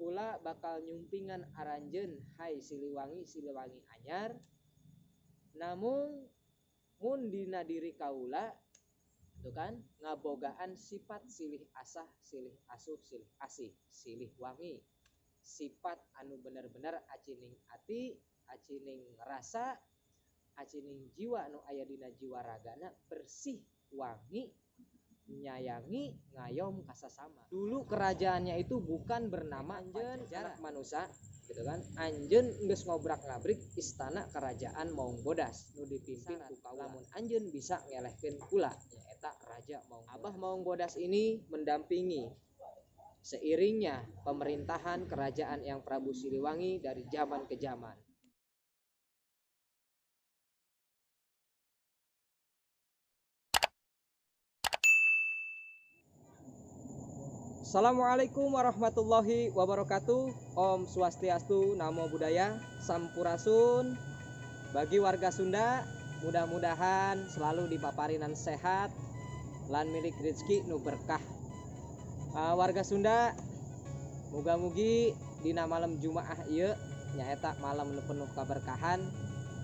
Kula bakal nyumpingan aranjeun hai Siliwangi anyar, namun mun dina diri kaula itu kan ngabogaan sifat silih asah, silih asuh, silih asih, silih wangi, sifat anu bener-bener acining ati, acining rasa, acining jiwa anu aya dina jiwa ragana bersih, wangi, nyayangi, ngayom kasasama. Dulu kerajaannya itu bukan bernama Anjeun anak manusia gitu kan. Anjeun geus ngobrak-ngabrik istana kerajaan Maunggodas nu dipimpin ku kaula. Lamun anjeun bisa ngelehkeun kula nyaeta Raja Maunggodas. Abah Maunggodas ini mendampingi seiringnya pemerintahan kerajaan Eyang Prabu Siliwangi dari zaman ke zaman. Assalamualaikum warahmatullahi wabarakatuh. Om Swastiastu, Namo Buddhaya, Sampurasun. Bagi warga Sunda, mudah-mudahan selalu dipaparinan sehat lan milik rezeki nu berkah. Warga Sunda, muga-mugi dina malam Jumaah ieu nyaeta malam nu penuh kaberkahan.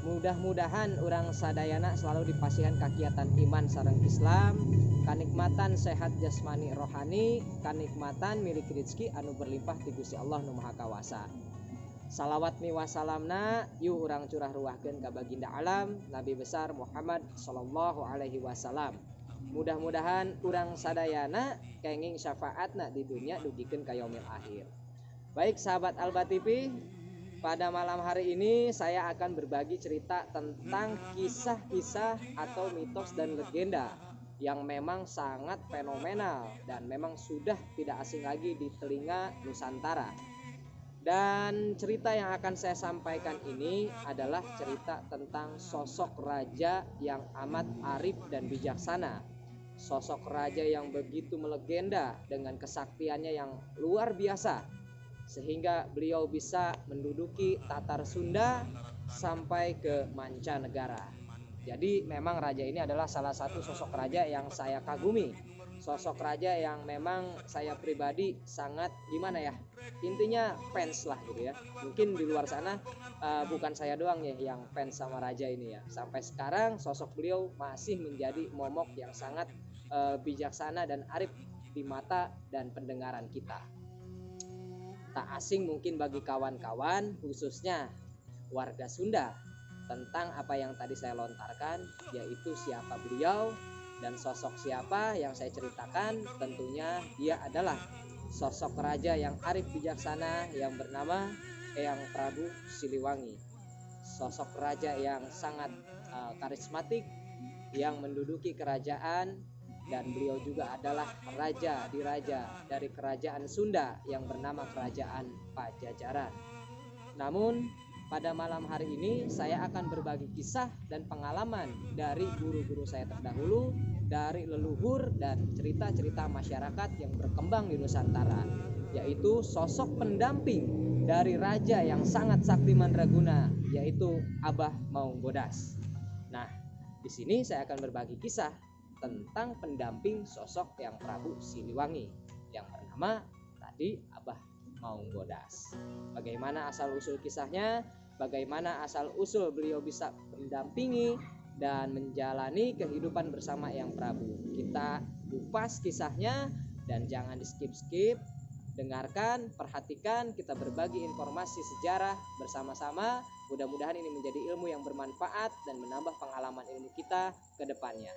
Mudah-mudahan urang sadayana selalu dipasihan kakiatan iman sareng Islam, kanikmatan sehat jasmani rohani, kanikmatan milik rezeki anu berlimpah ti Gusti Allah nu Maha Kawasa. Salawat miwah salamna yu urang curah ruwahkeun ka baginda alam Nabi besar Muhammad sallallahu alaihi wasallam. Mudah-mudahan urang sadayana kenging syafaatna di dunia dugikeun ka yaumil akhir. Baik sahabat Alba TV, pada malam hari ini saya akan berbagi cerita tentang kisah-kisah atau mitos dan legenda yang memang sangat fenomenal dan memang sudah tidak asing lagi di telinga Nusantara. Dan cerita yang akan saya sampaikan ini adalah cerita tentang sosok raja yang amat arif dan bijaksana. Sosok raja yang begitu melegenda dengan kesaktiannya yang luar biasa, sehingga beliau bisa menduduki Tatar Sunda sampai ke mancanegara. Jadi memang raja ini adalah salah satu sosok raja yang saya kagumi. Sosok raja yang memang saya pribadi sangat gimana ya, intinya fans lah gitu ya. Mungkin di luar sana bukan saya doang ya yang fans sama raja ini ya. Sampai sekarang sosok beliau masih menjadi momok yang sangat bijaksana dan arif di mata dan pendengaran kita. Tak asing mungkin bagi kawan-kawan, khususnya warga Sunda, tentang apa yang tadi saya lontarkan, yaitu siapa beliau dan sosok siapa yang saya ceritakan. Tentunya dia adalah sosok raja yang arif bijaksana yang bernama Eyang Prabu Siliwangi. Sosok raja yang sangat karismatik yang menduduki kerajaan, dan beliau juga adalah raja diraja dari kerajaan Sunda yang bernama Kerajaan Pajajaran. Namun pada malam hari ini saya akan berbagi kisah dan pengalaman dari guru-guru saya terdahulu, dari leluhur dan cerita-cerita masyarakat yang berkembang di Nusantara, yaitu sosok pendamping dari raja yang sangat sakti mandraguna, yaitu Abah Maunggodas. Nah, di sini saya akan berbagi kisah tentang pendamping sosok Eyang Prabu Siliwangi yang bernama tadi Abah Maunggodas. Bagaimana asal usul kisahnya, bagaimana asal usul beliau bisa mendampingi dan menjalani kehidupan bersama Eyang Prabu. Kita kupas kisahnya dan jangan di skip-skip. Dengarkan, perhatikan, kita berbagi informasi sejarah bersama-sama. Mudah-mudahan ini menjadi ilmu yang bermanfaat dan menambah pengalaman ilmu kita ke depannya.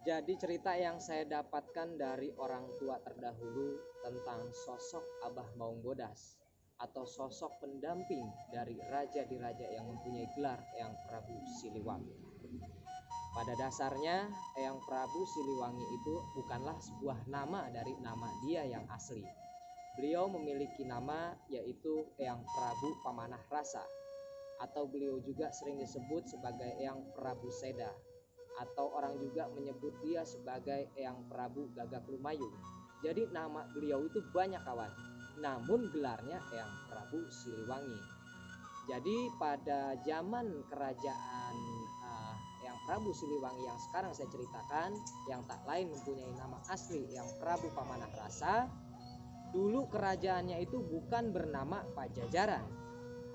Jadi cerita yang saya dapatkan dari orang tua terdahulu tentang sosok Abah Maunggodas atau sosok pendamping dari raja diraja yang mempunyai gelar Eyang Prabu Siliwangi. Pada dasarnya Eyang Prabu Siliwangi itu bukanlah sebuah nama dari nama dia yang asli. Beliau memiliki nama yaitu Eyang Prabu Pamanah Rasa, atau beliau juga sering disebut sebagai Eyang Prabu Seda, atau orang juga menyebut dia sebagai Eyang Prabu Gagak Lumayu. Jadi nama beliau itu banyak kawan, namun gelarnya Eyang Prabu Siliwangi. Jadi pada zaman kerajaan Eyang Prabu Siliwangi yang sekarang saya ceritakan, yang tak lain mempunyai nama asli Eyang Prabu Pamanah Rasa, Dulu kerajaannya itu bukan bernama Pajajaran.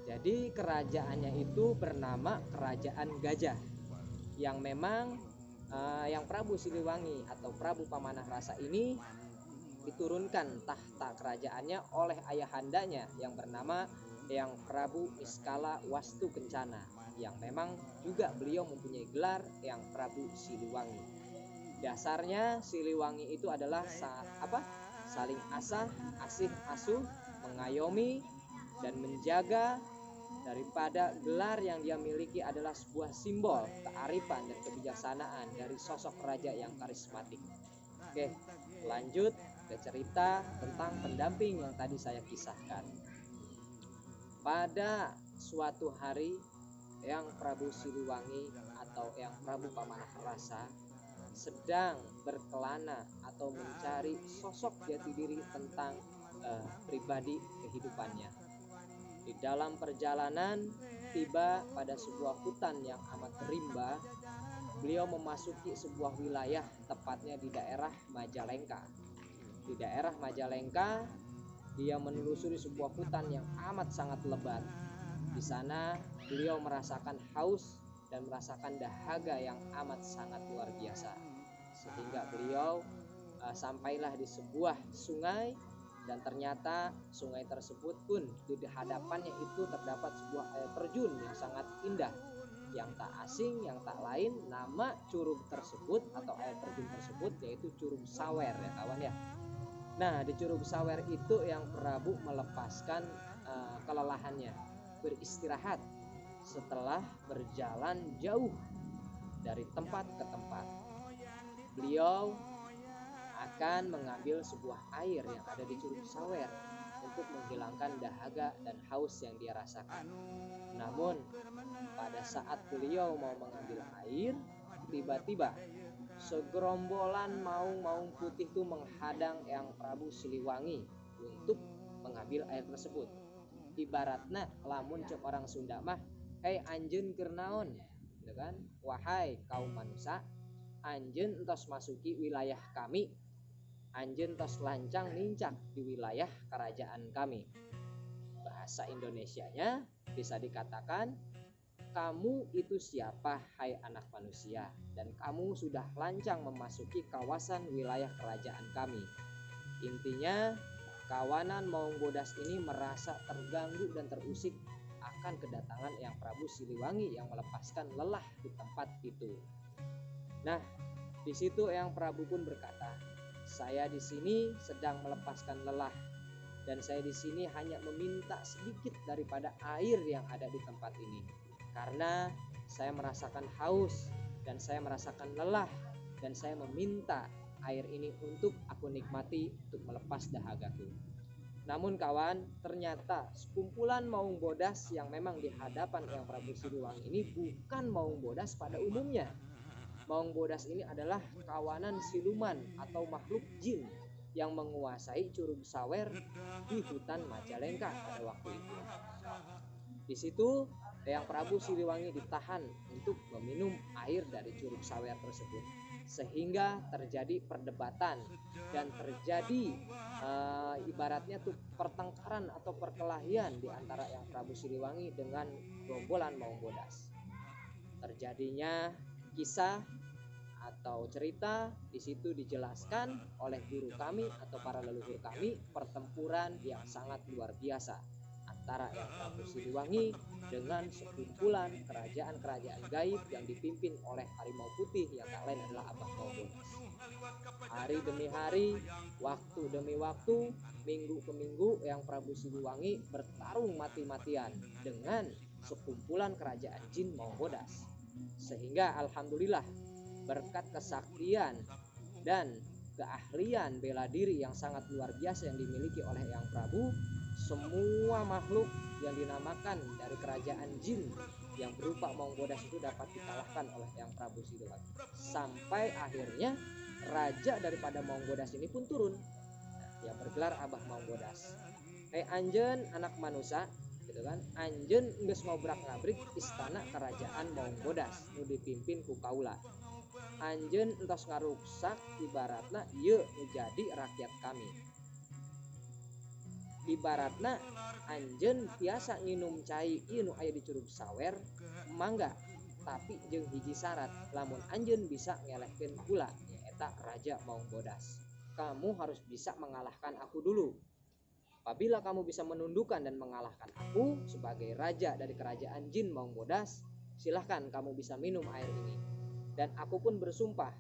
Jadi kerajaannya itu bernama Kerajaan Gajah, yang memang yang Prabu Siliwangi atau Prabu Pamanah Rasa ini diturunkan tahta kerajaannya oleh ayahandanya yang bernama Yang Prabu Niskala Wastu Kencana, yang memang juga beliau mempunyai gelar Yang Prabu Siliwangi. Dasarnya Siliwangi itu adalah saling asih asuh, mengayomi dan menjaga. Daripada gelar yang dia miliki adalah sebuah simbol kearifan dan kebijaksanaan dari sosok raja yang karismatik. Oke, lanjut ke cerita tentang pendamping yang tadi saya kisahkan. Pada suatu hari, Yang Prabu Siliwangi atau Yang Prabu Pamanah Rasa sedang berkelana atau mencari sosok jati diri tentang pribadi kehidupannya. Di dalam perjalanan, tiba pada sebuah hutan yang amat rimba. Beliau memasuki sebuah wilayah, tepatnya di daerah Majalengka. Di daerah Majalengka, dia menelusuri sebuah hutan yang amat sangat lebat. Di sana, beliau merasakan haus dan merasakan dahaga yang amat sangat luar biasa. Sehingga beliau sampailah di sebuah sungai. Dan ternyata sungai tersebut pun di hadapannya itu terdapat sebuah air terjun yang sangat indah, yang tak asing, yang tak lain nama curug tersebut atau air terjun tersebut yaitu Curug Sawer ya kawan ya. Nah, di Curug Sawer itu Yang Prabu melepaskan kelelahannya, beristirahat setelah berjalan jauh dari tempat ke tempat. Beliau akan mengambil sebuah air yang ada di Curug Sawer untuk menghilangkan dahaga dan haus yang dia rasakan. Namun pada saat beliau mau mengambil air, tiba-tiba segerombolan maung-maung putih itu menghadang Yang Prabu Siliwangi untuk mengambil air tersebut. Ibaratnya lamun cek orang Sunda mah, "Hei anjeun keur naon?" gitu kan? "Wahai kaum manusia, anjeun entos masuki wilayah kami. Anjeun tos lancang nincak di wilayah kerajaan kami." Bahasa Indonesianya bisa dikatakan, "Kamu itu siapa, hai anak manusia? Dan kamu sudah lancang memasuki kawasan wilayah kerajaan kami." Intinya, kawanan Maung Bodas ini merasa terganggu dan terusik akan kedatangan Yang Prabu Siliwangi yang melepaskan lelah di tempat itu. Nah, di situ Yang Prabu pun berkata, "Saya di sini sedang melepaskan lelah dan saya di sini hanya meminta sedikit daripada air yang ada di tempat ini karena saya merasakan haus dan saya merasakan lelah dan saya meminta air ini untuk aku nikmati untuk melepas dahagaku." Namun kawan, ternyata sekumpulan Maung Bodas yang memang di hadapan Yang Prabu Siliwangi ini bukan Maung Bodas pada umumnya. Maung Bodas ini adalah kawanan siluman atau makhluk jin yang menguasai Curug Sawer di hutan Majalengka pada waktu itu. Di situ Yang Prabu Siliwangi ditahan untuk meminum air dari Curug Sawer tersebut, sehingga terjadi perdebatan dan terjadi ibaratnya tuh pertengkaran atau perkelahian di antara Yang Prabu Siliwangi dengan gerombolan Maung Bodas. Terjadinya kisah atau cerita di situ dijelaskan oleh guru kami atau para leluhur kami, pertempuran yang sangat luar biasa antara Yang Prabu Siliwangi dengan sekumpulan kerajaan-kerajaan gaib yang dipimpin oleh harimau putih yang tak lain adalah Abah Maung Bodas. Hari demi hari, waktu demi waktu, minggu ke minggu, Yang Prabu Siliwangi bertarung mati-matian dengan sekumpulan kerajaan jin Maung Bodas. Sehingga alhamdulillah berkat kesaktian dan keahlian bela diri yang sangat luar biasa yang dimiliki oleh Yang Prabu, semua makhluk yang dinamakan dari kerajaan jin yang berupa Maung Bodas itu dapat dikalahkan oleh Yang Prabu Siliwangi. Sampai akhirnya raja daripada Maung Bodas ini pun turun, yang bergelar Abah Maung Bodas. "Hei anjeun anak manusia," gitu kan, "anjeun geus ngobrak-ngabrik istana kerajaan Maung Bodas nu dipimpin ku kaula. Anjeun entos ngaruksak ibaratna ieu nu jadi rakyat kami. Ibaratna anjeun biasa nginum cai ieu nu aya di Curug Sawer mangga, tapi jeung hiji syarat, lamun anjeun bisa ngelehkeun kula nyaeta Raja Maung Bodas. Kamu harus bisa mengalahkan aku dulu. Apabila kamu bisa menundukkan dan mengalahkan aku sebagai raja dari kerajaan jin Maung Bodas, silahkan kamu bisa minum air ini. Dan aku pun bersumpah,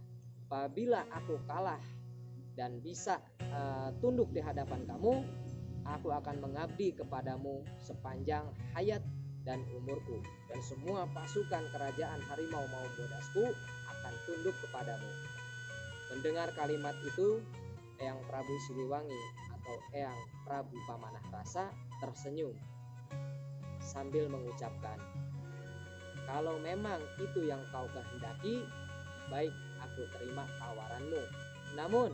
apabila aku kalah dan bisa tunduk di hadapan kamu, aku akan mengabdi kepadamu sepanjang hayat dan umurku, dan semua pasukan kerajaan harimau Maung Bodasku akan tunduk kepadamu. Mendengar kalimat itu, Eyang Prabu Siliwangi atau Eyang Prabu Pamanah Rasa tersenyum sambil mengucapkan, kalau memang itu yang kau kehendaki, baik, aku terima tawaranmu. Namun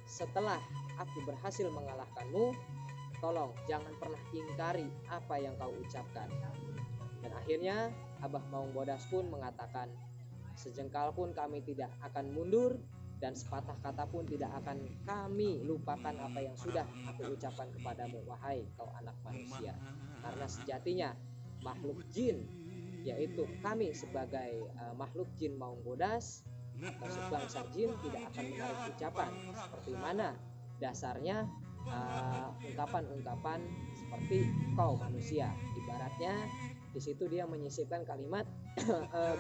setelah aku berhasil mengalahkanmu, tolong jangan pernah ingkari apa yang kau ucapkan. Dan akhirnya Abah Maung Bodas pun mengatakan, sejengkal pun kami tidak akan mundur, dan sepatah kata pun tidak akan kami lupakan apa yang sudah aku ucapkan kepadamu, wahai kau anak manusia. Karena sejatinya makhluk jin, yaitu kami sebagai makhluk jin Maung Bodas atau sebangsa jin, tidak akan menarik ucapan seperti mana dasarnya ungkapan-ungkapan seperti kau manusia. Ibaratnya di situ dia menyisipkan kalimat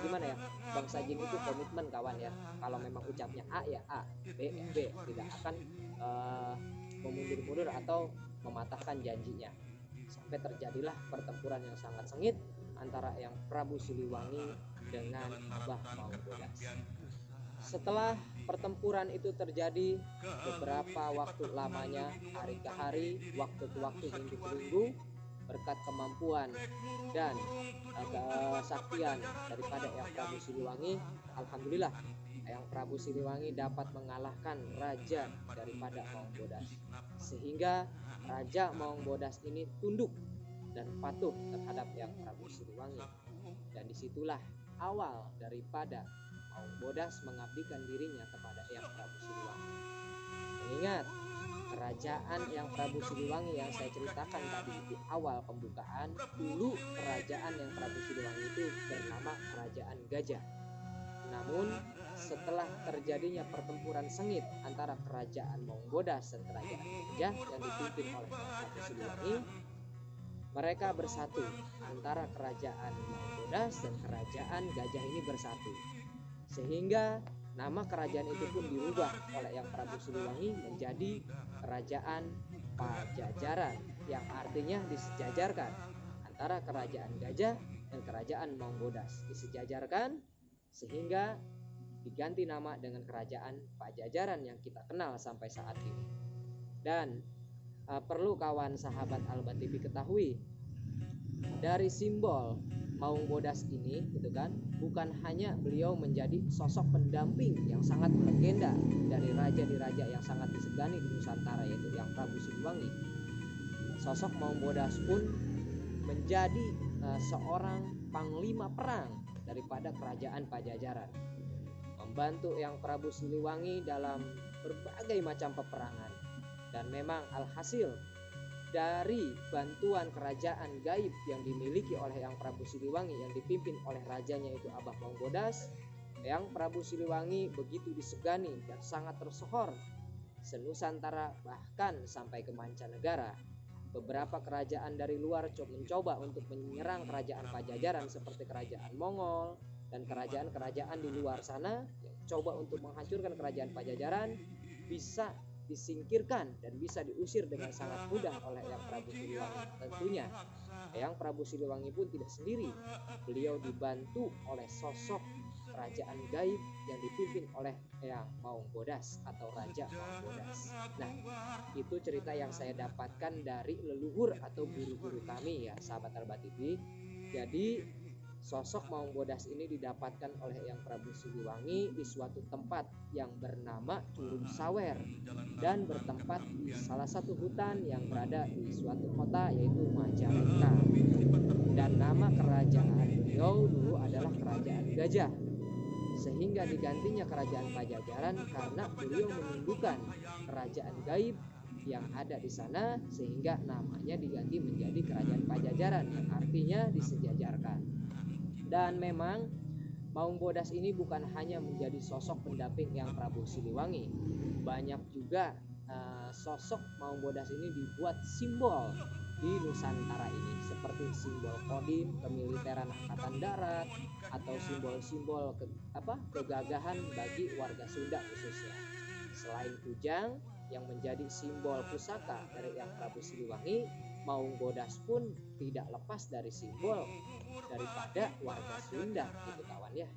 gimana ya, bangsa jin itu komitmen kawan ya, kalau memang ucapnya A ya A, B ya B, tidak akan memundur-mundur atau mematahkan janjinya. Sampai terjadilah pertempuran yang sangat sengit antara Eyang Prabu Siliwangi dengan Abah Maung Bodas. Setelah pertempuran itu terjadi beberapa waktu lamanya, hari ke hari, waktu ke waktu, minggu ke minggu, berkat kemampuan dan kesaktian daripada Eyang Prabu Siliwangi, alhamdulillah Eyang Prabu Siliwangi dapat mengalahkan raja daripada Maung Bodas, sehingga Raja Maung Bodas ini tunduk dan patuh terhadap Eyang Prabu Siliwangi. Dan disitulah awal daripada Maung Bodas mengabdikan dirinya kepada Eyang Prabu Siliwangi. Mengingat kerajaan Eyang Prabu Siliwangi yang saya ceritakan tadi di awal pembukaan, dulu kerajaan Eyang Prabu Siliwangi itu bernama Kerajaan Gajah. Namun setelah terjadinya pertempuran sengit antara kerajaan Maung Bodas dan kerajaan Gajah yang dipimpin oleh Eyang Prabu Siliwangi, mereka bersatu, antara kerajaan Maung Bodas dan kerajaan Gajah ini bersatu, sehingga nama kerajaan itu pun dirubah oleh Eyang Prabu Siliwangi menjadi Kerajaan Pajajaran, yang artinya disejajarkan antara kerajaan Gajah dan kerajaan Maung Bodas, disejajarkan sehingga diganti nama dengan Kerajaan Pajajaran yang kita kenal sampai saat ini. Dan perlu kawan sahabat Alba TV ketahui, dari simbol Maung Bodas ini gitu kan, bukan hanya beliau menjadi sosok pendamping yang sangat legenda dari raja di raja yang sangat disegani di Nusantara, yaitu Eyang Prabu Siliwangi. Sosok Maung Bodas pun menjadi seorang panglima perang daripada kerajaan Pajajaran, membantu Eyang Prabu Siliwangi dalam berbagai macam peperangan. Dan memang alhasil dari bantuan kerajaan gaib yang dimiliki oleh Eyang Prabu Siliwangi yang dipimpin oleh rajanya itu Abah Maung Bodas, Eyang Prabu Siliwangi begitu disegani dan sangat tersohor senusantara, bahkan sampai ke mancanegara. Beberapa kerajaan dari luar mencoba untuk menyerang kerajaan Pajajaran seperti kerajaan Mongol dan kerajaan-kerajaan di luar sana yang coba untuk menghancurkan kerajaan Pajajaran, bisa disingkirkan dan bisa diusir dengan sangat mudah oleh Eyang Prabu Siliwangi. Tentunya Eyang Prabu Siliwangi pun tidak sendiri, beliau dibantu oleh sosok kerajaan gaib yang dipimpin oleh Eyang Maung Bodas atau Raja Maung Bodas. Nah, itu cerita yang saya dapatkan dari leluhur atau guru-guru kami ya sahabat Alba TV. Jadi sosok Maung Bodas ini didapatkan oleh Eyang Prabu Siliwangi di suatu tempat yang bernama Curug Sawer dan bertempat di salah satu hutan yang berada di suatu kota yaitu Majalengka. Dan nama kerajaan beliau dulu adalah Kerajaan Gajah, sehingga digantinya Kerajaan Pajajaran karena beliau menundukkan kerajaan gaib yang ada di sana, sehingga namanya diganti menjadi Kerajaan Pajajaran yang artinya disejajarkan. Dan memang Maung Bodas ini bukan hanya menjadi sosok pendamping Yang Prabu Siliwangi, banyak juga sosok Maung Bodas ini dibuat simbol di Nusantara ini, seperti simbol kodim kemiliteran angkatan darat atau simbol-simbol kegagahan bagi warga Sunda khususnya. Selain kujang yang menjadi simbol pusaka dari Yang Prabu Siliwangi, Maung Bodas pun tidak lepas dari simbol daripada warga Sunda gitu kawan ya.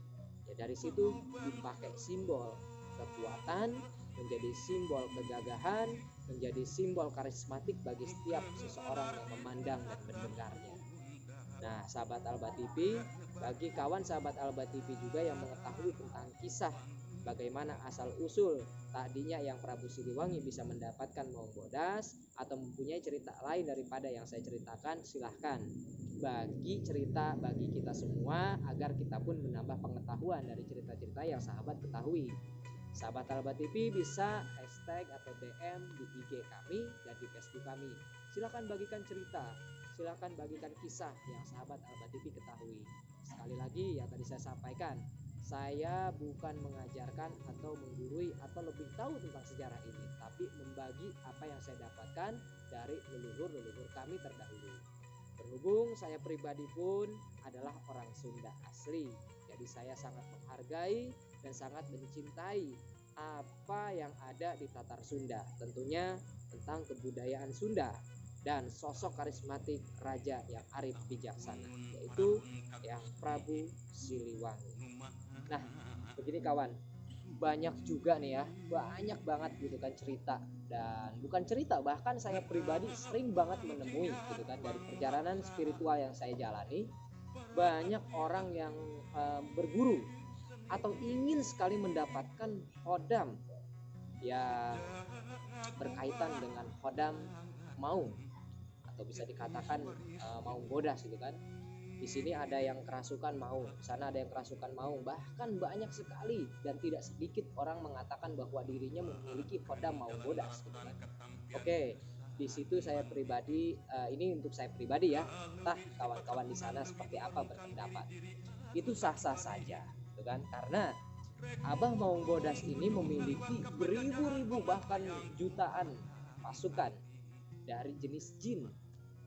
Ya dari situ dipakai simbol kekuatan, menjadi simbol kegagahan, menjadi simbol karismatik bagi setiap seseorang yang memandang dan mendengarnya. Nah, sahabat Alba TV, bagi kawan sahabat Alba TV juga yang mengetahui tentang kisah bagaimana asal usul tadinya Yang Prabu Siliwangi bisa mendapatkan Maung Bodas atau mempunyai cerita lain daripada yang saya ceritakan, silahkan bagi cerita bagi kita semua agar kita pun menambah pengetahuan dari cerita-cerita yang sahabat ketahui. Sahabat Alba TV bisa hashtag atau DM di IG kami dan di Facebook kami. Silakan bagikan cerita, silakan bagikan kisah yang sahabat Alba TV ketahui. Sekali lagi yang tadi saya sampaikan, saya bukan mengajarkan atau menggurui atau lebih tahu tentang sejarah ini, tapi membagi apa yang saya dapatkan dari leluhur-leluhur kami terdahulu. Berhubung saya pribadi pun adalah orang Sunda asli, jadi saya sangat menghargai dan sangat mencintai apa yang ada di Tatar Sunda, tentunya tentang kebudayaan Sunda dan sosok karismatik raja yang arif bijaksana, yaitu Yang Prabu Siliwangi. Nah, begini kawan, banyak juga nih ya, banyak banget gitu kan cerita, dan bukan cerita, bahkan saya pribadi sering banget menemui gitu kan dari perjalanan spiritual yang saya jalani, banyak orang yang berguru atau ingin sekali mendapatkan hodam ya berkaitan dengan hodam Maung, atau bisa dikatakan Maung Bodas gitu kan. Di sini ada yang kerasukan Maung, di sana ada yang kerasukan Maung, bahkan banyak sekali dan tidak sedikit orang mengatakan bahwa dirinya memiliki hodam Maung Bodas gitu kan. Oke, di situ saya pribadi, ini untuk saya pribadi ya, entah kawan-kawan di sana seperti apa berpendapat, itu sah-sah saja gitu kan, karena Abah Maung Bodas ini memiliki beribu-ribu bahkan jutaan pasukan dari jenis jin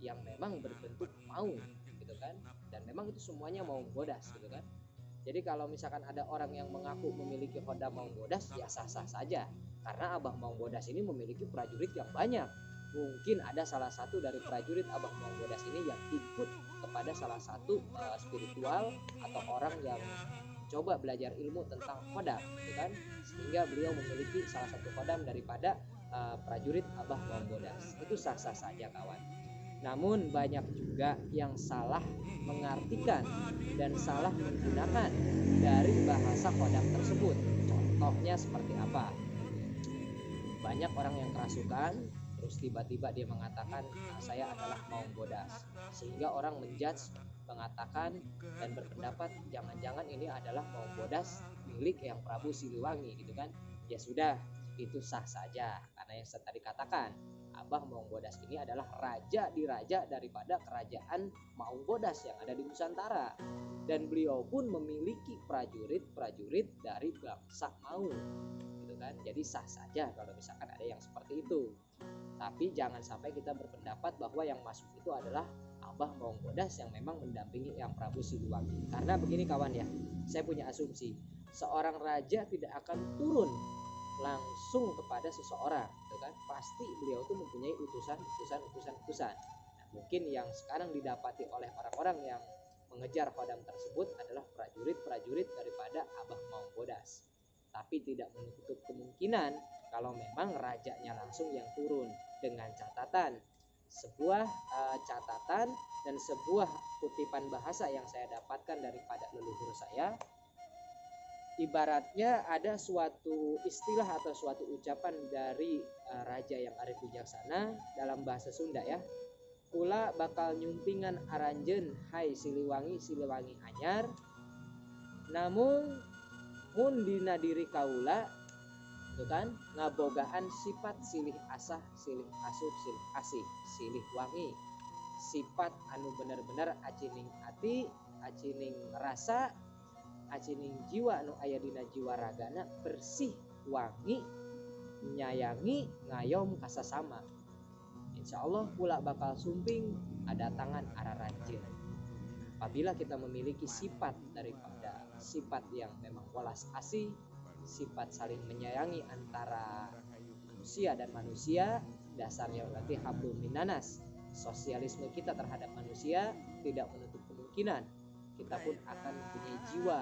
yang memang berbentuk maung gitu kan, dan memang itu semuanya Maung Bodas gitu kan. Jadi kalau misalkan ada orang yang mengaku memiliki hodam Maung Bodas, ya sah-sah saja, karena Abah Maung Bodas ini memiliki prajurit yang banyak. Mungkin ada salah satu dari prajurit Abah Maung Bodas ini yang ikut kepada salah satu spiritual atau orang yang coba belajar ilmu tentang hodam gitu kan, sehingga beliau memiliki salah satu hodam daripada prajurit Abah Maung Bodas. Itu sah-sah saja kawan. Namun banyak juga yang salah mengartikan dan salah menggunakan dari bahasa hodam tersebut. Contohnya seperti apa? Banyak orang yang kerasukan, terus tiba-tiba dia mengatakan saya adalah Maung Bodas, sehingga orang menjudge, mengatakan dan berpendapat jangan-jangan ini adalah Maung Bodas milik Yang Prabu Siliwangi gitu kan. Ya sudah, itu sah saja, karena yang saya tadi katakan, Abah Maung Bodas ini adalah raja di raja daripada kerajaan Maung Bodas yang ada di Nusantara, dan beliau pun memiliki prajurit-prajurit dari bangsa Maung gitu kan. Jadi sah saja kalau misalkan ada yang seperti itu, tapi jangan sampai kita berpendapat bahwa yang masuk itu adalah Abah Maung Bodas yang memang mendampingi Yang Prabu Siliwangi. Karena begini kawan ya, saya punya asumsi, seorang raja tidak akan turun langsung kepada seseorang gitu kan, pasti beliau tuh mempunyai utusan. Nah, mungkin yang sekarang didapati oleh orang-orang yang mengejar hodam tersebut adalah prajurit-prajurit daripada Abah Maung Bodas, tapi tidak menutup kemungkinan kalau memang rajanya langsung yang turun, dengan catatan sebuah catatan dan sebuah kutipan bahasa yang saya dapatkan daripada leluhur saya. Ibaratnya ada suatu istilah atau suatu ucapan dari raja yang arif bijaksana dalam bahasa Sunda ya. Kula bakal nyumpingan aranjen hai Siliwangi anyar, namun mun dina diri kaula itu kan, ngabogaan sifat silih asah silih asuh silih asih silih wangi, sifat anu bener-bener acining ati acining rasa acining jiwa anu aya dina jiwa ragana bersih wangi nyayangi ngayom kasasama. Insya Allah pula bakal sumping ada tangan araran jin. Apabila kita memiliki sifat daripada sifat yang memang welas asih, sifat saling menyayangi antara manusia dan manusia, dasarnya berarti hablum minanas. Sosialisme kita terhadap manusia tidak menutup kemungkinan kita pun akan mempunyai jiwa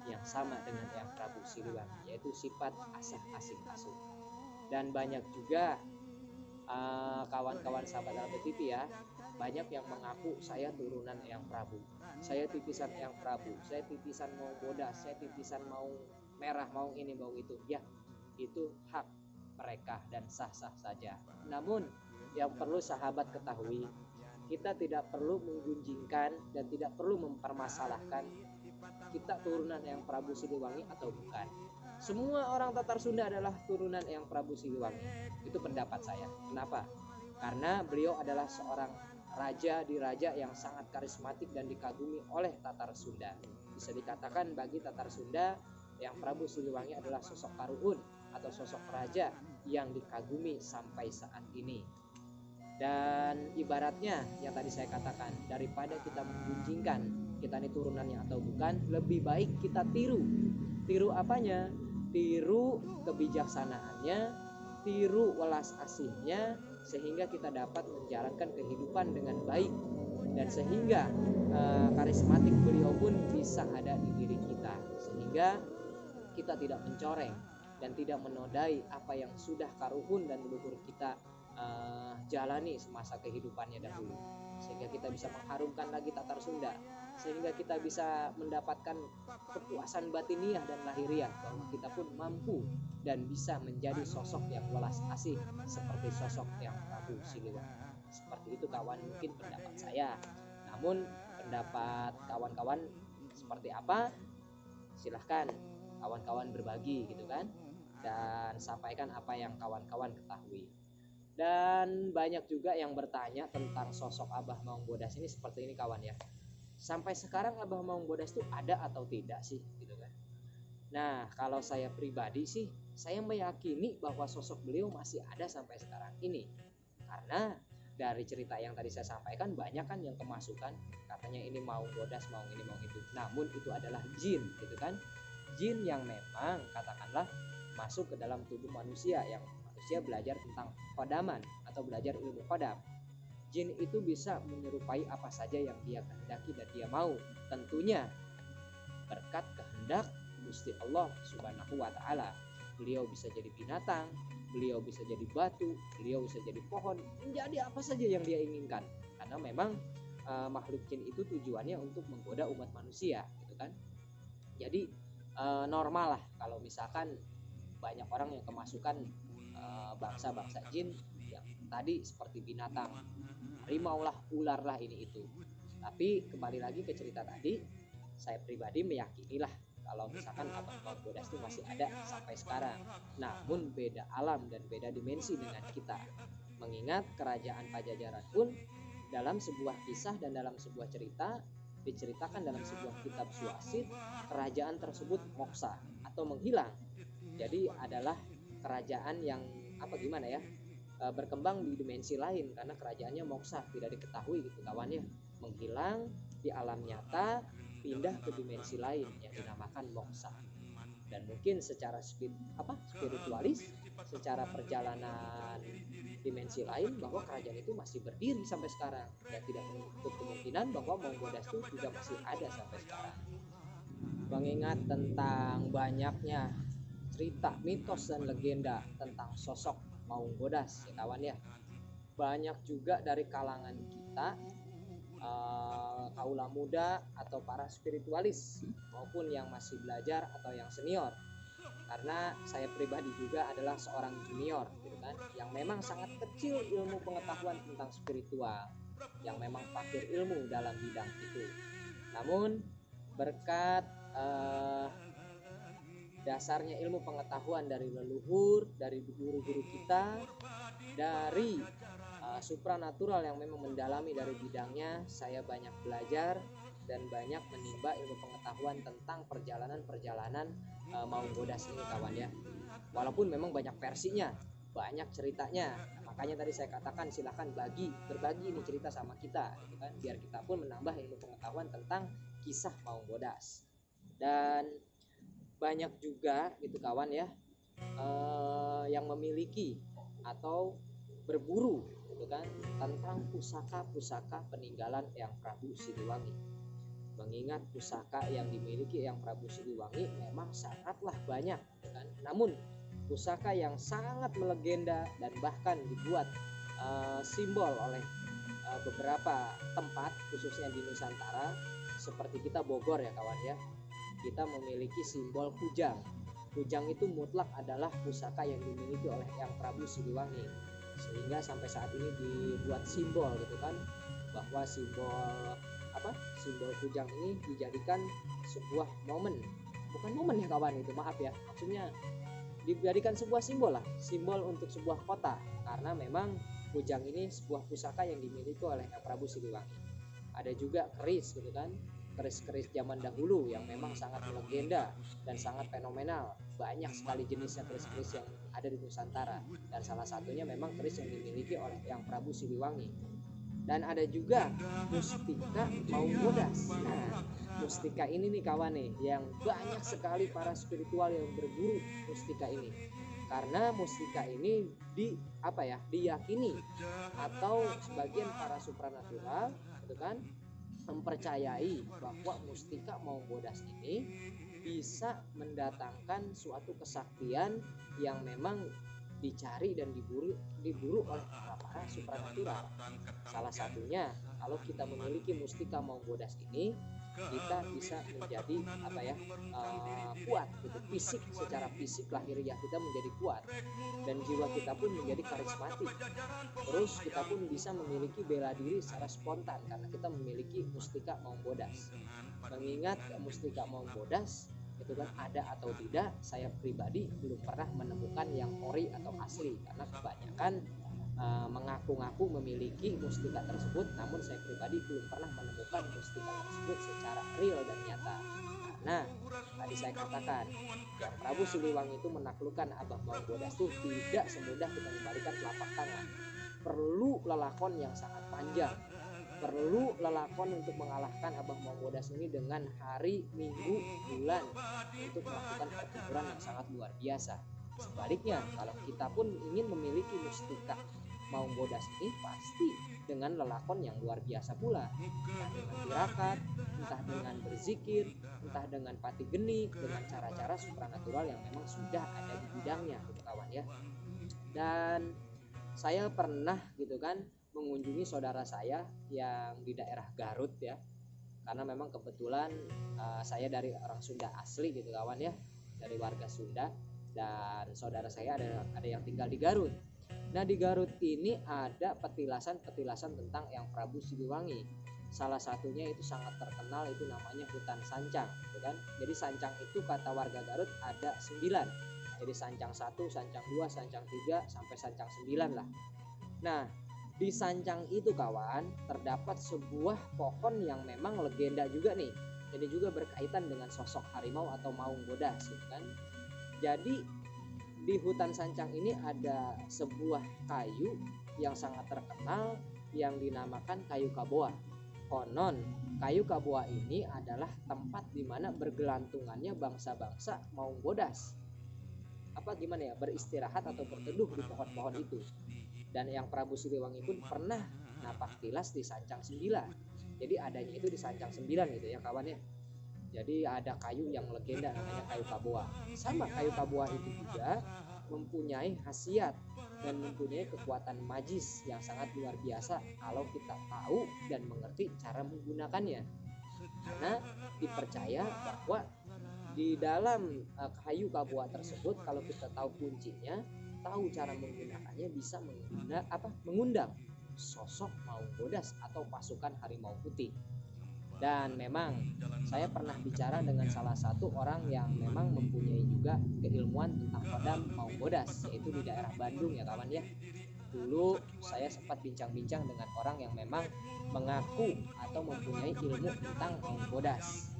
yang sama dengan yang Prabu Siliwangi, yaitu sifat asah asih asuh. Dan banyak juga kawan-kawan sahabat Alba TV ya, banyak yang mengaku saya turunan Eyang Prabu, saya titisan Eyang Prabu, saya titisan mau bodas, saya titisan mau merah, mau ini mau itu. Ya, itu hak mereka dan sah-sah saja. Namun yang perlu sahabat ketahui, kita tidak perlu menggunjingkan dan tidak perlu mempermasalahkan kita turunan Eyang Prabu Siliwangi atau bukan. Semua orang Tatar Sunda adalah turunan Eyang Prabu Siliwangi. Itu pendapat saya. Kenapa? Karena beliau adalah seorang raja di raja yang sangat karismatik dan dikagumi oleh Tatar Sunda. Bisa dikatakan bagi Tatar Sunda, Eyang Prabu Siliwangi adalah sosok karuhun atau sosok raja yang dikagumi sampai saat ini. Dan ibaratnya yang tadi saya katakan, daripada kita menggunjingkan kita ini turunannya atau bukan, lebih baik kita tiru. Tiru apanya? Tiru kebijaksanaannya, tiru welas asihnya, sehingga kita dapat menjalankan kehidupan dengan baik, dan sehingga karismatik beliau pun bisa ada di diri kita, sehingga kita tidak mencoreng dan tidak menodai apa yang sudah karuhun dan leluhur kita jalani semasa kehidupannya dahulu, sehingga kita bisa mengharumkan lagi Tatar Sunda, sehingga kita bisa mendapatkan kepuasan batiniah dan lahiriah bahwa kita pun mampu dan bisa menjadi sosok yang welas asih seperti sosok yang Prabu Siliwangi. Seperti itu kawan, mungkin pendapat saya. Namun pendapat kawan-kawan seperti apa? Silahkan kawan-kawan berbagi gitu kan, dan sampaikan apa yang kawan-kawan ketahui. Dan banyak juga yang bertanya tentang sosok Abah Maung Bodas ini seperti ini kawan ya. Sampai sekarang Abah Maung Bodas itu ada atau tidak sih gitu kan. Nah, kalau saya pribadi sih, saya meyakini bahwa sosok beliau masih ada sampai sekarang ini. Karena dari cerita yang tadi saya sampaikan, banyak kan yang kemasukan, katanya ini Maung Bodas, mau ini mau itu. Namun itu adalah jin gitu kan. Jin yang memang katakanlah masuk ke dalam tubuh manusia, yang manusia belajar tentang kodaman atau belajar ilmu kodam. Jin itu bisa menyerupai apa saja yang dia kehendaki dan dia mau, tentunya berkat kehendak Gusti Allah Subhanahu wa taala. Beliau bisa jadi binatang, beliau bisa jadi batu, beliau bisa jadi pohon, menjadi apa saja yang dia inginkan. Karena memang makhluk jin itu tujuannya untuk menggoda umat manusia gitu kan. Jadi normal lah kalau misalkan banyak orang yang kemasukan bangsa-bangsa jin yang tadi seperti binatang, harimau lah, ular lah, ini itu. Tapi kembali lagi ke cerita tadi, saya pribadi meyakini lah kalau misalkan Abah Maung Bodas itu masih ada sampai sekarang. Namun beda alam dan beda dimensi dengan kita. Mengingat kerajaan Pajajaran pun dalam sebuah kisah dan dalam sebuah cerita diceritakan dalam sebuah kitab Suasit, kerajaan tersebut moksa atau menghilang. Jadi adalah kerajaan yang gimana ya, berkembang di dimensi lain karena kerajaannya moksa, tidak diketahui gitu kawannya, menghilang di alam nyata, pindah ke dimensi lain yang dinamakan moksa. Dan mungkin secara spiritualis, secara perjalanan dimensi lain, bahwa kerajaan itu masih berdiri sampai sekarang dan tidak menutup kemungkinan bahwa Maung Bodas itu juga masih ada sampai sekarang. Mengingat tentang banyaknya cerita, mitos dan legenda tentang sosok Maung Bodas ya kawan ya, banyak juga dari kalangan kita, kaula muda atau para spiritualis maupun yang masih belajar atau yang senior, karena saya pribadi juga adalah seorang junior gitu kan, yang memang sangat kecil ilmu pengetahuan tentang spiritual, yang memang fakir ilmu dalam bidang itu. Namun berkat dasarnya ilmu pengetahuan dari leluhur, dari guru-guru kita, dari supranatural yang memang mendalami dari bidangnya. Saya banyak belajar dan banyak menimba ilmu pengetahuan tentang perjalanan-perjalanan Maung Bodas ini kawan ya. Walaupun memang banyak versinya, banyak ceritanya. Nah, makanya tadi saya katakan silahkan berbagi ini cerita sama kita, gitu kan, biar kita pun menambah ilmu pengetahuan tentang kisah Maung Bodas. Dan banyak juga gitu kawan ya, yang memiliki atau berburu gitu kan tentang pusaka-pusaka peninggalan Eyang Prabu Siliwangi. Mengingat pusaka yang dimiliki Eyang Prabu Siliwangi memang sangatlah banyak gitu kan. Namun pusaka yang sangat melegenda dan bahkan dibuat simbol oleh beberapa tempat khususnya di Nusantara, seperti kita Bogor ya kawan ya, kita memiliki simbol kujang. Kujang itu mutlak adalah pusaka yang dimiliki oleh Eyang Prabu Siliwangi, sehingga sampai saat ini dibuat simbol gitu kan, bahwa simbol kujang ini dijadikan sebuah momen, bukan momen ya kawan, itu maaf ya, maksudnya dijadikan sebuah simbol lah, simbol untuk sebuah kota, karena memang kujang ini sebuah pusaka yang dimiliki oleh Eyang Prabu Siliwangi. Ada juga keris gitu kan, keris-keris zaman dahulu yang memang sangat legenda dan sangat fenomenal. Banyak sekali jenisnya keris-keris yang ada di Nusantara, dan salah satunya memang keris yang dimiliki oleh Eyang Prabu Siliwangi. Dan ada juga mustika Maung Bodas. Nah, mustika ini nih kawan nih, yang banyak sekali para spiritual yang berburu mustika ini. Karena mustika ini diyakini atau sebagian para supranatural gitu kan mempercayai bahwa mustika Maung Bodas ini bisa mendatangkan suatu kesaktian yang memang dicari dan diburu oleh para supranatural. Salah satunya, kalau kita memiliki mustika Maung Bodas ini, kita bisa menjadi kuat gitu, secara fisik lahiriah kita menjadi kuat, dan jiwa kita pun menjadi karismatik. Terus kita pun bisa memiliki bela diri secara spontan karena kita memiliki mustika Maung Bodas. Mengingat mustika Maung Bodas itu kan ada atau tidak, saya pribadi belum pernah menemukan yang ori atau asli, karena kebanyakan mengaku-ngaku memiliki mustika tersebut, namun saya pribadi belum pernah menemukan mustika tersebut secara real dan nyata. Karena tadi saya katakan, Eyang Prabu Siliwangi itu menaklukkan Abah Maung Bodas itu tidak semudah kita membalikan telapak tangan. Perlu lelakon yang sangat panjang, perlu lelakon untuk mengalahkan Abah Maung Bodas ini dengan hari, minggu, bulan untuk melakukan pertempuran yang sangat luar biasa. Sebaliknya, kalau kita pun ingin memiliki mustika Maung Bodas ini, pasti dengan lelakon yang luar biasa pula, entah dengan tirakat, entah dengan berzikir, entah dengan pati geni, dengan cara-cara supranatural yang memang sudah ada di bidangnya gitu kawan ya. Dan saya pernah gitu kan mengunjungi saudara saya yang di daerah Garut ya, karena memang kebetulan saya dari orang Sunda asli gitu kawan ya, dari warga Sunda, dan saudara saya ada yang tinggal di Garut. Nah, di Garut ini ada petilasan-petilasan tentang Eyang Prabu Siliwangi. Salah satunya itu sangat terkenal, itu namanya hutan sancang gitu kan. Jadi sancang itu kata warga Garut ada 9. Jadi sancang 1, sancang 2, sancang 3 sampai sancang 9 lah. Nah, di sancang itu kawan terdapat sebuah pohon yang memang legenda juga nih. Jadi juga berkaitan dengan sosok harimau atau Maung Bodas gitu kan. Jadi di hutan sancang ini ada sebuah kayu yang sangat terkenal yang dinamakan kayu kaboa. Konon kayu kaboa ini adalah tempat di mana bergelantungannya bangsa-bangsa Maung Bodas. Beristirahat atau berteduh di pohon-pohon itu. Dan Eyang Prabu Siliwangi pun pernah napak tilas di sancang 9. Jadi adanya itu di sancang 9 gitu ya kawan ya. Jadi ada kayu yang legenda namanya kayu kaboa. Sama kayu kaboa itu juga mempunyai khasiat dan mempunyai kekuatan magis yang sangat luar biasa kalau kita tahu dan mengerti cara menggunakannya. Karena dipercaya bahwa di dalam kayu kaboa tersebut, kalau kita tahu kuncinya, tahu cara menggunakannya, bisa mengundang sosok Maung Bodas atau pasukan harimau putih. Dan memang saya pernah bicara dengan salah satu orang yang memang mempunyai juga keilmuan tentang Kodam Maung Bodas, yaitu di daerah Bandung ya kawan ya. Dulu saya sempat bincang-bincang dengan orang yang memang mengaku atau mempunyai ilmu tentang Maung Bodas,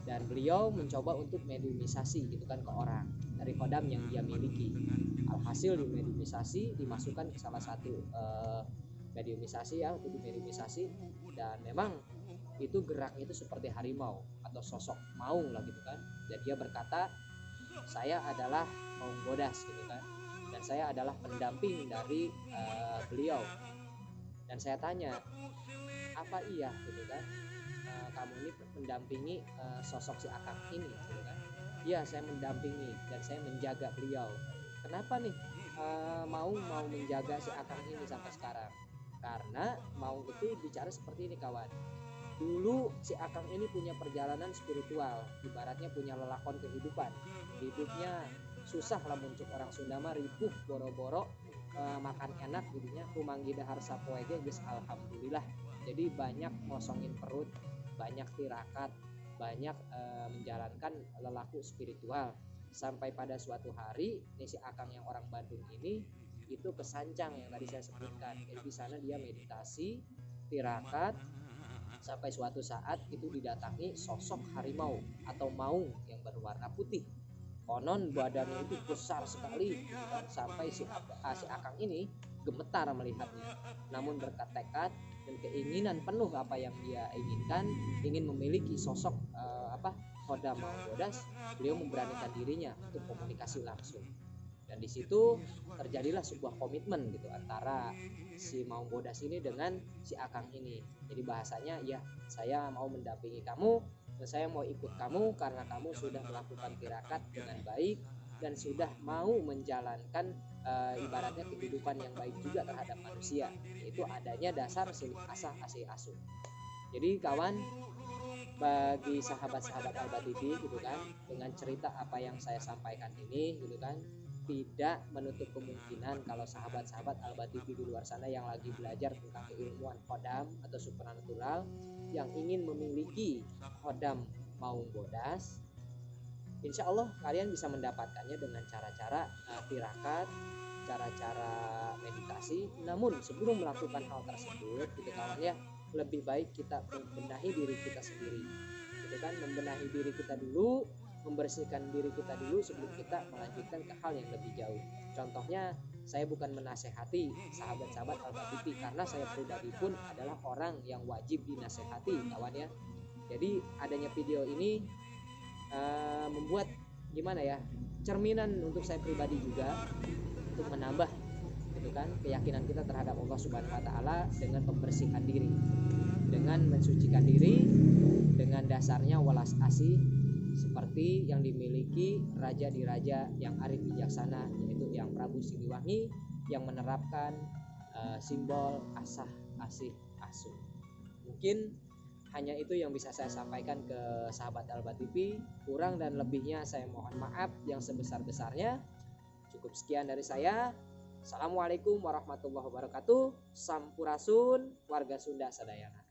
dan beliau mencoba untuk mediumisasi gitu kan ke orang dari kodam yang dia miliki. Alhasil di mediumisasi, dimasukkan ke salah satu mediumisasi ya, untuk dimediumisasi, dan memang itu geraknya itu seperti harimau atau sosok maung lah gitu kan. Dan dia berkata, saya adalah Maung Bodas gitu kan, dan saya adalah pendamping dari beliau. Dan saya tanya, apa iya gitu kan, kamu ini mendampingi sosok si Akang ini gitu kan? Iya, saya mendampingi dan saya menjaga beliau. Kenapa nih mau menjaga si Akang ini sampai sekarang? Karena mau itu bicara seperti ini kawan. Dulu si Akang ini punya perjalanan spiritual, ibaratnya punya lelakon kehidupan. Hidupnya susah lah, muncul orang Sunda mah ripuh boro-boro makan enak jadinya kumanggi dahar sapoege geus alhamdulillah. Jadi banyak ngosongin perut, banyak tirakat, banyak menjalankan lelaku spiritual. Sampai pada suatu hari nih si Akang yang orang Bandung ini itu kesancang yang tadi saya sebutkan. Jadi di sana dia meditasi, tirakat, sampai suatu saat itu didatangi sosok harimau atau maung yang berwarna putih. Konon badannya itu besar sekali gitu kan, sampai si Akang ini gemetar melihatnya. Namun berkat tekad dan keinginan penuh apa yang dia inginkan, ingin memiliki sosok Kodam Maung Bodas, beliau memberanikan dirinya untuk komunikasi langsung. Dan di situ terjadilah sebuah komitmen gitu antara si Maung Bodas ini dengan si Akang ini. Jadi bahasanya, ya saya mau mendampingi kamu dan saya mau ikut kamu karena kamu sudah melakukan tirakat dengan baik dan sudah mau menjalankan ibaratnya kehidupan yang baik juga terhadap manusia, yaitu adanya dasar silih asah asih asuh. Jadi kawan, bagi sahabat-sahabat Alba TV gitu kan, dengan cerita apa yang saya sampaikan ini gitu kan, tidak menutup kemungkinan kalau sahabat-sahabat Alba TV di luar sana yang lagi belajar tentang keilmuan kodam atau supernatural, yang ingin memiliki kodam Maung Bodas, insya Allah kalian bisa mendapatkannya dengan cara-cara tirakat, cara-cara meditasi. Namun sebelum melakukan hal tersebut gitu kawan ya, lebih baik kita membenahi diri kita sendiri gitu kan, membenahi diri kita dulu, membersihkan diri kita dulu sebelum kita melanjutkan ke hal yang lebih jauh. Contohnya, saya bukan menasehati sahabat-sahabat Alba TV karena saya pribadi pun adalah orang yang wajib dinasehati kawan ya. Jadi adanya video ini membuat gimana ya, cerminan untuk saya pribadi juga, untuk menambah gitu kan keyakinan kita terhadap Allah Subhanahu wa taala dengan pembersihan diri, dengan mensucikan diri dengan dasarnya walas asih seperti yang dimiliki raja di raja yang arif bijaksana, yaitu yang Prabu Siliwangi, yang menerapkan simbol asah asih asuh. Mungkin hanya itu yang bisa saya sampaikan ke sahabat Alba TV. Kurang dan lebihnya saya mohon maaf yang sebesar-besarnya. Cukup sekian dari saya. Assalamualaikum warahmatullahi wabarakatuh. Sampurasun warga Sunda sadayana.